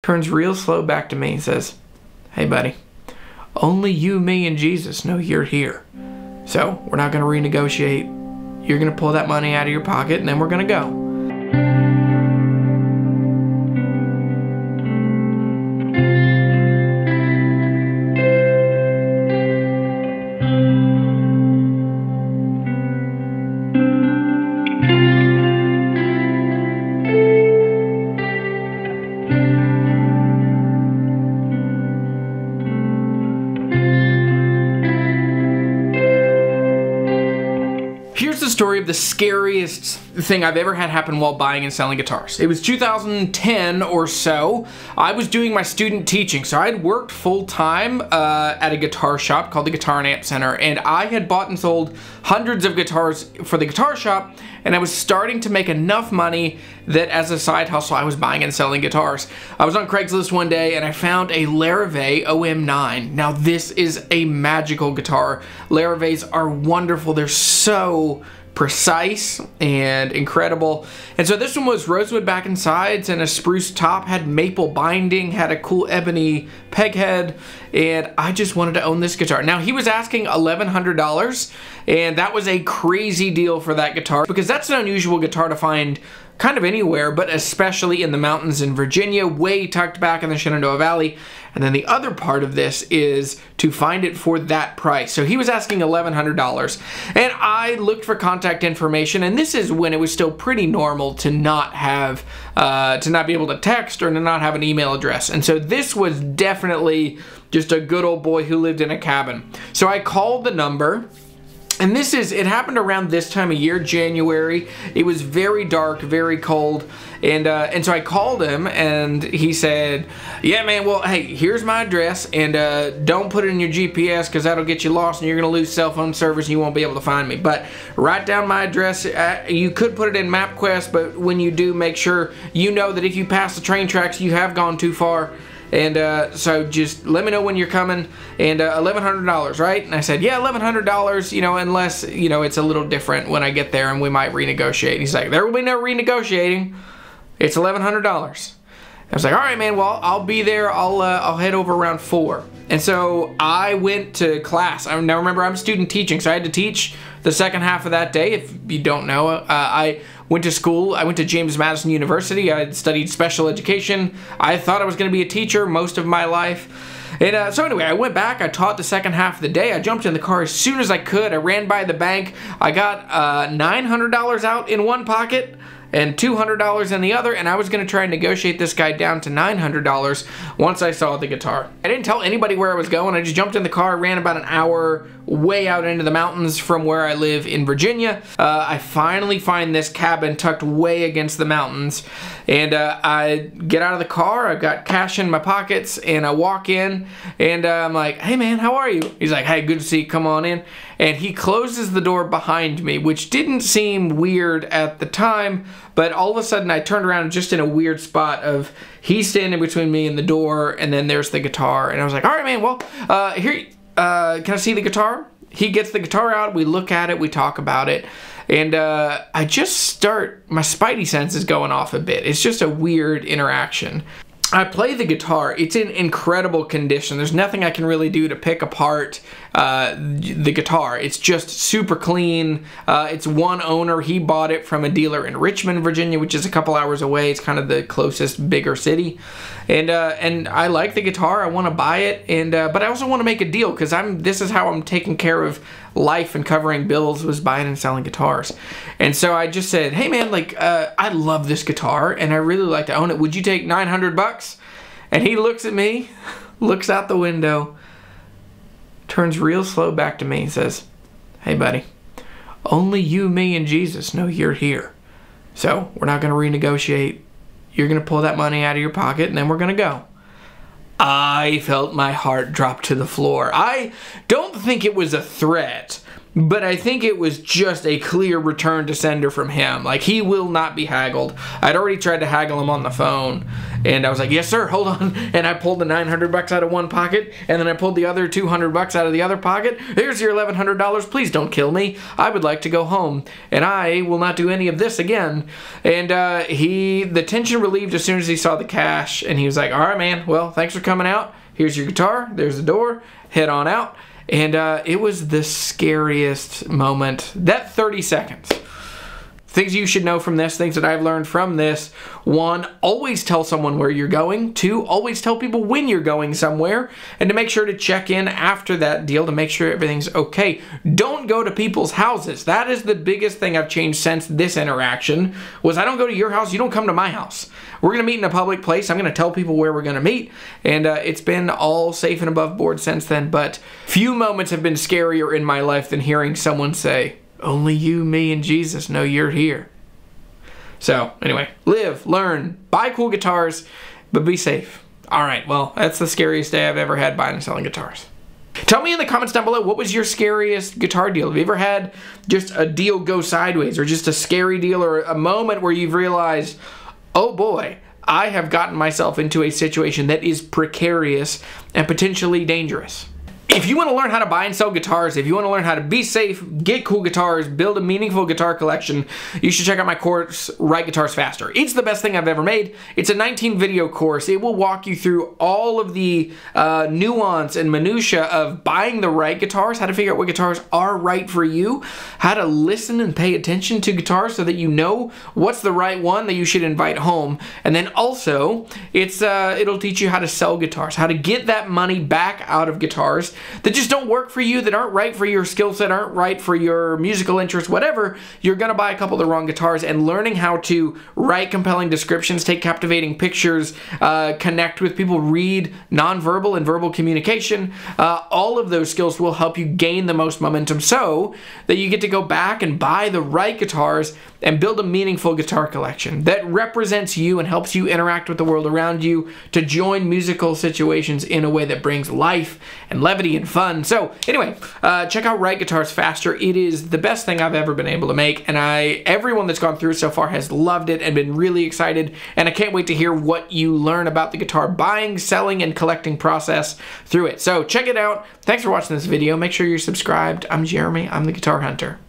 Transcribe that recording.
turns real slow back to me and says, "Hey buddy, only you, me, and Jesus know you're here. So we're not going to renegotiate. You're going to pull that money out of your pocket and then we're going to go." Here's the story of the scariest thing I've ever had happen while buying and selling guitars. It was 2010 or so. I was doing my student teaching, so I'd worked full-time at a guitar shop called the Guitar and Amp Center, and I had bought and sold hundreds of guitars for the guitar shop, and I was starting to make enough money that as a side hustle I was buying and selling guitars. I was on Craigslist one day and I found a Larrivee OM9. Now this is a magical guitar. Larrivees are wonderful. They're so precise and incredible. And so this one was rosewood back and sides and a spruce top, had maple binding, had a cool ebony peg head, and I just wanted to own this guitar. Now he was asking $1,100, and that was a crazy deal for that guitar because that's an unusual guitar to find kind of anywhere, but especially in the mountains in Virginia, way tucked back in the Shenandoah Valley. And then the other part of this is to find it for that price. So he was asking $1,100, and I looked for contact information, and this is when it was still pretty normal to not have, to not be able to text or to not have an email address. And so this was definitely just a good old boy who lived in a cabin. So I called the number. And it happened around this time of year, January. It was very dark, very cold. And so I called him and he said, "Yeah, man, well, hey, here's my address, and don't put it in your GPS because that'll get you lost and you're going to lose cell phone service and you won't be able to find me. But write down my address. You could put it in MapQuest, but when you do, make sure you know that if you pass the train tracks, you have gone too far. And so just let me know when you're coming, and $1,100, right?" And I said, "Yeah, $1,100, you know, unless, you know, it's a little different when I get there and we might renegotiate." And he's like, "There will be no renegotiating. It's $1,100. I was like, "All right, man, well, I'll be there. I'll head over around 4. And so I went to class. Now remember, I'm student teaching, so I had to teach the second half of that day. If you don't know, I went to school. I went to James Madison University. I studied special education. I thought I was going to be a teacher most of my life. And so anyway, I went back. I taught the second half of the day. I jumped in the car as soon as I could. I ran by the bank. I got $900 out in one pocket and $200 in the other, and I was going to try and negotiate this guy down to $900 once I saw the guitar. I didn't tell anybody where I was going. I just jumped in the car, ran about an hour way out into the mountains from where I live in Virginia. I finally find this cabin tucked way against the mountains, and I get out of the car. I've got cash in my pockets, and I walk in, and I'm like, "Hey man, how are you?" He's like, "Hey, good to see you, come on in." And he closes the door behind me, which didn't seem weird at the time, but all of a sudden I turned around just in a weird spot of he's standing between me and the door, and then there's the guitar. And I was like, "All right, man, well, here, can I see the guitar?" He gets the guitar out, we look at it, we talk about it, and I just start, my spidey sense is going off a bit. It's just a weird interaction. I play the guitar. It's in incredible condition. There's nothing I can really do to pick apart the guitar. It's just super clean. It's one owner. He bought it from a dealer in Richmond, Virginia, which is a couple hours away. It's kind of the closest bigger city. And I like the guitar. I want to buy it, and but I also want to make a deal because this is how I'm taking care of life and covering bills, was buying and selling guitars. And so I just said, "Hey man, like I love this guitar and I really like to own it. Would you take $900? And he looks at me, looks out the window, turns real slow back to me and says, "Hey buddy, only you, me, and Jesus know you're here. So we're not going to renegotiate. You're going to pull that money out of your pocket and then we're going to go." I felt my heart drop to the floor. I don't think it was a threat, but I think it was just a clear return to sender from him. Like, he will not be haggled. I'd already tried to haggle him on the phone, and I was like, yes sir, hold on, and I pulled the $900 out of one pocket, and then I pulled the other $200 out of the other pocket. Here's your $1,100, please don't kill me. I would like to go home, and I will not do any of this again. And the tension relieved as soon as he saw the cash, and he was like, all right man, well, thanks for coming out. Here's your guitar, there's the door, head on out. And it was the scariest moment. That 30 seconds. Things you should know from this, things that I've learned from this. 1, always tell someone where you're going. 2, always tell people when you're going somewhere. And to make sure to check in after that deal to make sure everything's okay. Don't go to people's houses. That is the biggest thing I've changed since this interaction, was I don't go to your house, you don't come to my house. We're going to meet in a public place. I'm going to tell people where we're going to meet. And it's been all safe and above board since then. But few moments have been scarier in my life than hearing someone say, only you, me, and Jesus know you're here. So, anyway, live, learn, buy cool guitars, but be safe. Alright, well, that's the scariest day I've ever had buying and selling guitars. Tell me in the comments down below, what was your scariest guitar deal? Have you ever had just a deal go sideways, or just a scary deal, or a moment where you've realized, oh boy, I have gotten myself into a situation that is precarious and potentially dangerous? If you want to learn how to buy and sell guitars, if you want to learn how to be safe, get cool guitars, build a meaningful guitar collection, you should check out my course, Write Guitars Faster. It's the best thing I've ever made. It's a 19-video course. It will walk you through all of the nuance and minutia of buying the right guitars, how to figure out what guitars are right for you, how to listen and pay attention to guitars so that you know what's the right one that you should invite home. And then also, it'll teach you how to sell guitars, how to get that money back out of guitars that just don't work for you, that aren't right for your skill set, aren't right for your musical interest, whatever. You're going to buy a couple of the wrong guitars, and learning how to write compelling descriptions, take captivating pictures, connect with people, read nonverbal and verbal communication, all of those skills will help you gain the most momentum so that you get to go back and buy the right guitars and build a meaningful guitar collection that represents you and helps you interact with the world around you to join musical situations in a way that brings life and levity and fun. So anyway, check out Write Guitars Faster. It is the best thing I've ever been able to make, and everyone that's gone through it so far has loved it and been really excited, and I can't wait to hear what you learn about the guitar buying, selling, and collecting process through it. So check it out. Thanks for watching this video. Make sure you're subscribed. I'm Jeremy. I'm the Guitar Hunter.